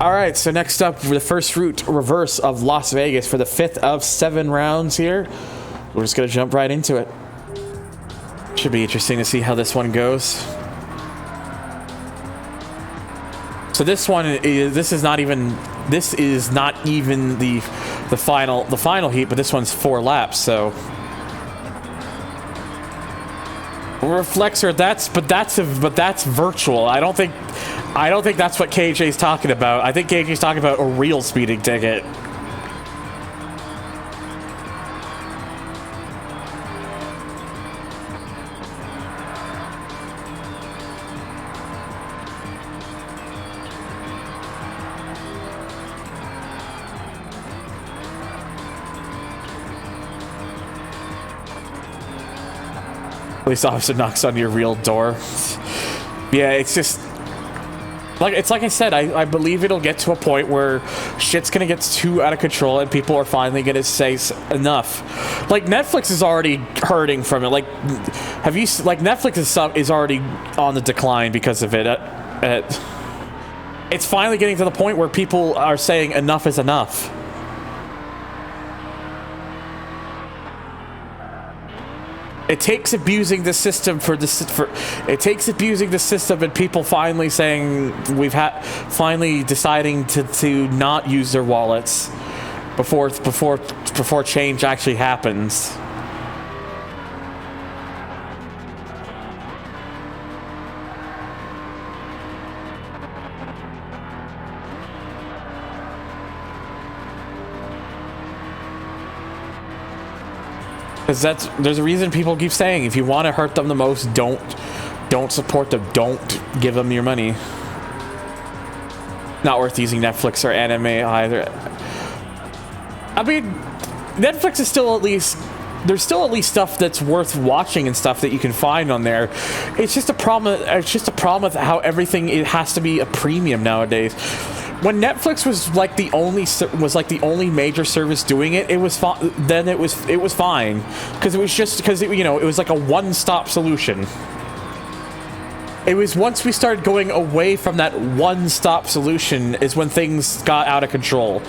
All right, so next up, the first route reverse of Las Vegas for the 5th of 7 rounds here. We're just going to jump right into it. Should be interesting to see how this one goes. So this one is, this is not even the final heat, but this one's 4 laps, so Reflexor, that's virtual. I don't think that's what KJ's talking about. I think KJ's talking about a real speeding ticket. Police officer knocks on your real door. Yeah, it's just like I said, I believe it'll get to a point where shit's gonna get too out of control and people are finally gonna say enough. Like Netflix is already hurting from it. Like, have you like Netflix is already on the decline because of it. It's finally getting to the point where people are saying enough is enough. It takes abusing the system it takes abusing the system and people finally saying finally deciding to not use their wallets before change actually happens. Because there's a reason people keep saying if you want to hurt them the most, don't support them, don't give them your money. Not worth using Netflix or anime either. I mean, Netflix is still there's still at least stuff that's worth watching and stuff that you can find on there. It's just a problem. It's just a problem with how everything it has to be a premium nowadays. When Netflix was like the only major service doing it, it was then it was fine because it was like a one-stop solution. It was once we started going away from that one-stop solution is when things got out of control.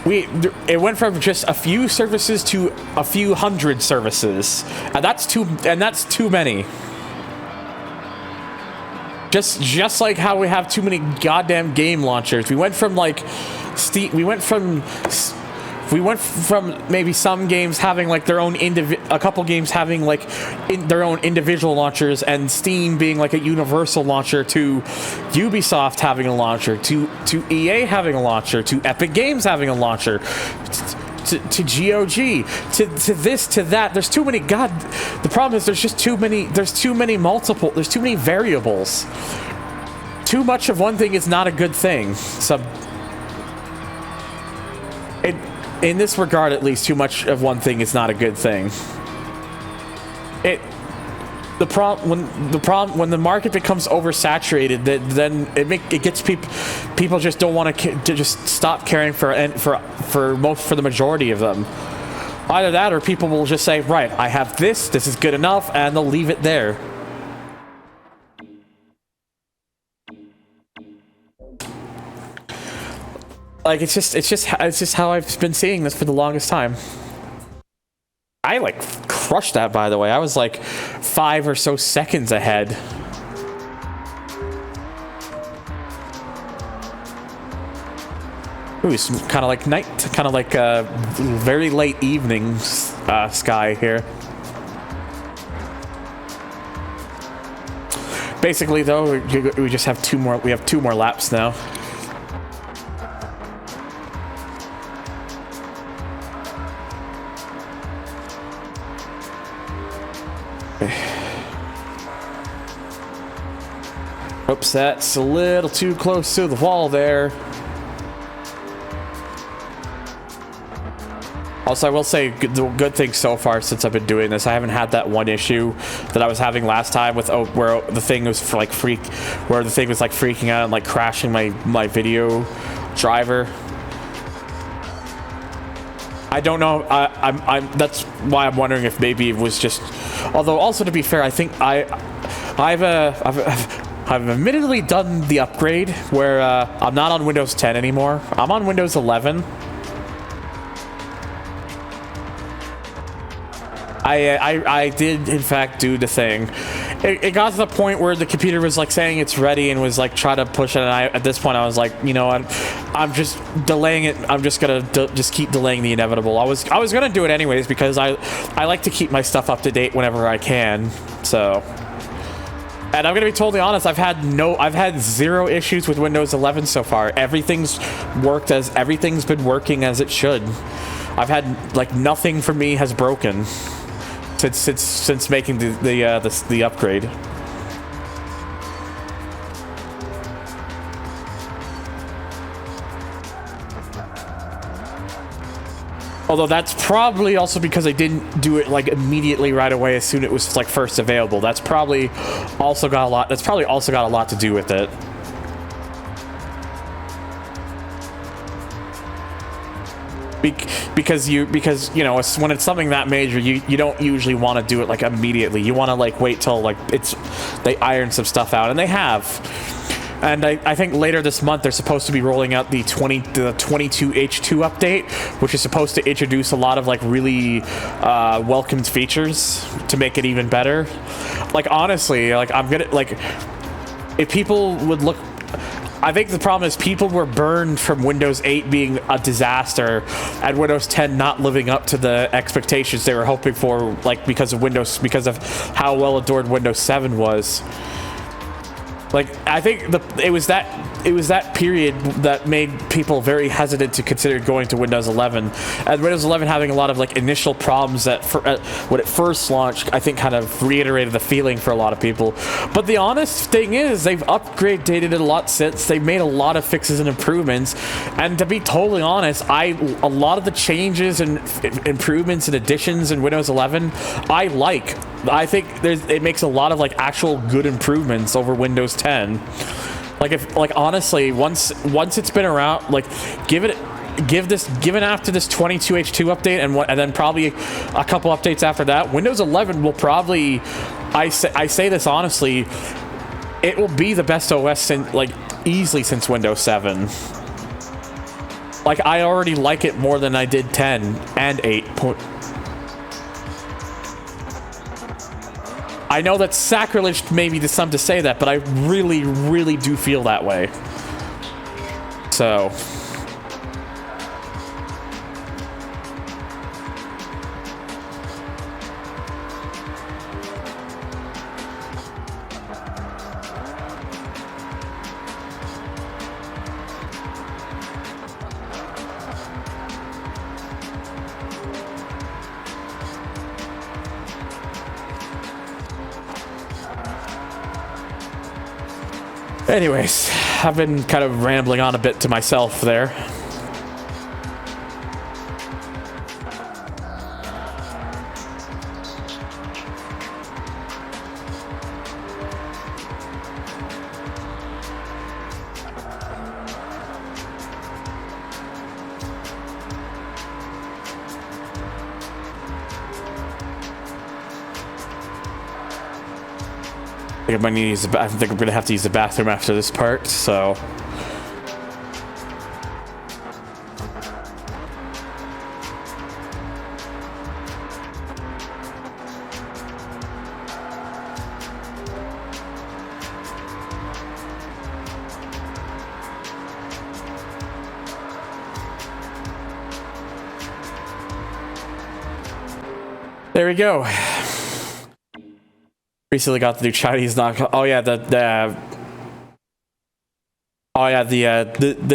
It went from just a few services to a few hundred services, and that's too many. Just like how we have too many goddamn game launchers. We went from like Steam. We went from maybe some games having like their own a couple games having like their own individual launchers, and Steam being like a universal launcher, to Ubisoft having a launcher, to EA having a launcher, to Epic Games having a launcher, to GOG, to this, to that. There's too many. God, the problem is there's just too many. There's too many variables. Too much of one thing is not a good thing. So, in this regard, at least, too much of one thing is not a good thing. When the market becomes oversaturated, then it gets people just don't want to just stop caring for the majority of them. Either that, or people will just say, right, I have this is good enough, and they'll leave it there. Like it's just how I've been seeing this for the longest time. I like crushed that, by the way. I was like 5 or so seconds ahead. Ooh, it's kind of like night, kind of like a very late evening sky here. Basically, though, we just have two more. We have 2 more laps now. Oops, that's a little too close to the wall there. Also, I will say the good thing so far since I've been doing this, I haven't had that one issue that I was having last time with where the thing was freaking out and like crashing my video driver. I don't know. That's why I'm wondering if maybe it was just. Although, also to be fair, I think I've admittedly done the upgrade where I'm not on Windows 10 anymore. I'm on Windows 11. I did in fact do the thing. It got to the point where the computer was like saying it's ready and was like trying to push it, and at this point I was like, you know, I'm just delaying it. I'm just gonna just keep delaying the inevitable. I was gonna do it anyways because I like to keep my stuff up to date whenever I can. So, and I'm gonna be totally honest, I've had 0 issues with Windows 11 so far. Everything's been working as it should. I've had like nothing for me has broken since making the upgrade. Although that's probably also because I didn't do it like immediately right away as soon as it was like first available. That's probably also got a lot to do with it. Because you know, when it's something that major, you don't usually want to do it like immediately. You want to like wait till like they iron some stuff out, and they have. And I think later this month they're supposed to be rolling out the 22H2 update, which is supposed to introduce a lot of like really welcomed features to make it even better. Like honestly, like I'm gonna like if people would look. I think the problem is people were burned from Windows 8 being a disaster and Windows 10 not living up to the expectations they were hoping for, like because of how well adored Windows 7 was. Like I think it was that period that made people very hesitant to consider going to Windows 11, and Windows 11 having a lot of like initial problems that when it first launched, I think kind of reiterated the feeling for a lot of people. But the honest thing is they've upgraded it a lot since. They've made a lot of fixes and improvements, and to be totally honest, a lot of the changes and improvements and additions in Windows 11 I like. I think it makes a lot of like actual good improvements over Windows 10. Like honestly, once it's been around, like given after this 22H2 update and then probably a couple updates after that, Windows 11 will probably, I say this honestly, it will be the best OS easily since Windows 7. Like I already like it more than I did 10 and 8. I know that's sacrilege maybe to some to say that, but I really, really do feel that way. So. Anyways, I've been kind of rambling on a bit to myself there. I think I'm gonna have to use the bathroom after this part, so. There we go. Recently got the new Chinese knockoff. Oh yeah, the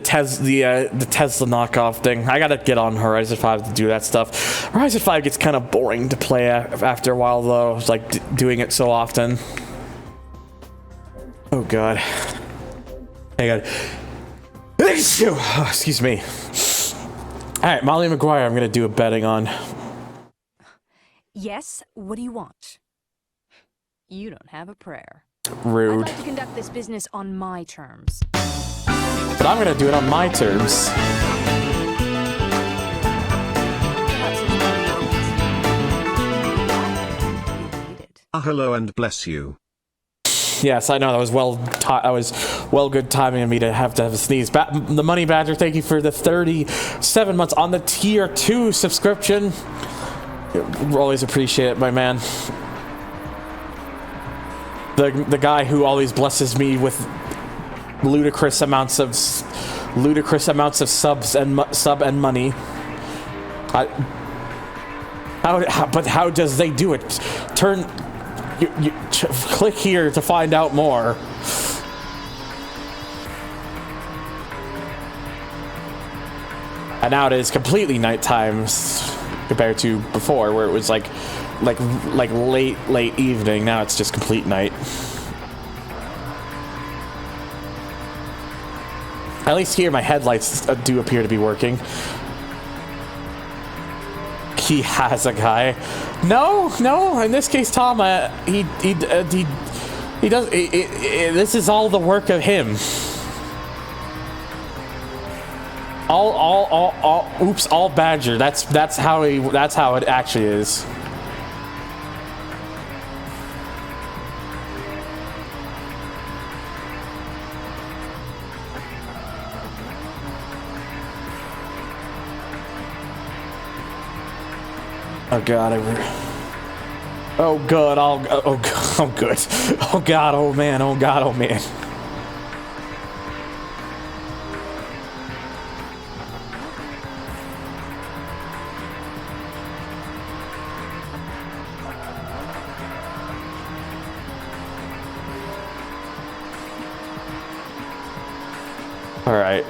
Tesla knockoff thing. I gotta get on Horizon 5 to do that stuff. Horizon 5 gets kind of boring to play after a while though. It's like doing it so often. Oh god. Hang on. Oh, excuse me. All right, Molly McGuire. I'm gonna do a betting on. Yes. What do you want? You don't have a prayer. Rude. I'd like to conduct this business on my terms. But I'm gonna do it on my terms. Hello and bless you. Yes, I know that was well good timing of me to have a sneeze. The Money Badger, thank you for the 37 months on the tier 2 subscription. Always appreciate it, my man. The guy who always blesses me with ludicrous amounts of subs and money. How does they do it? Click here to find out more. And now it is completely nighttime compared to before, where it was like late evening. Now it's just complete night. At least here my headlights do appear to be working. He has a guy. No. In this case, Tom, he does. This is all the work of him. All Badger. That's how it actually is. Oh god, oh god, oh good. Oh god, oh man, oh god, oh man. All right.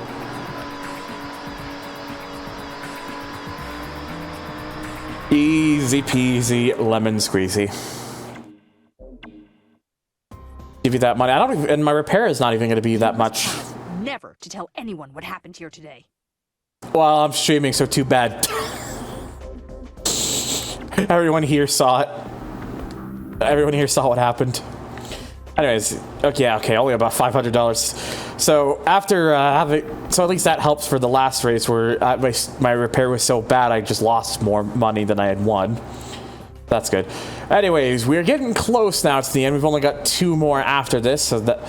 Easy peasy, lemon squeezy. Give you that money. I don't even, and my repair is not even going to be that much. Never to tell anyone what happened here today. Well, I'm streaming, so too bad. Everyone here saw it. Everyone here saw what happened. Anyways, okay, only about $500. So after so at least that helps for the last race where my repair was so bad I just lost more money than I had won. That's good. Anyways, we're getting close now to the end. We've only got 2 more after this, so that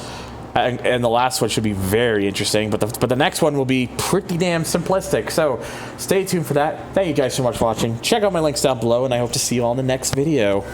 and the last one should be very interesting. But the next one will be pretty damn simplistic. So stay tuned for that. Thank you guys so much for watching. Check out my links down below, and I hope to see you all in the next video.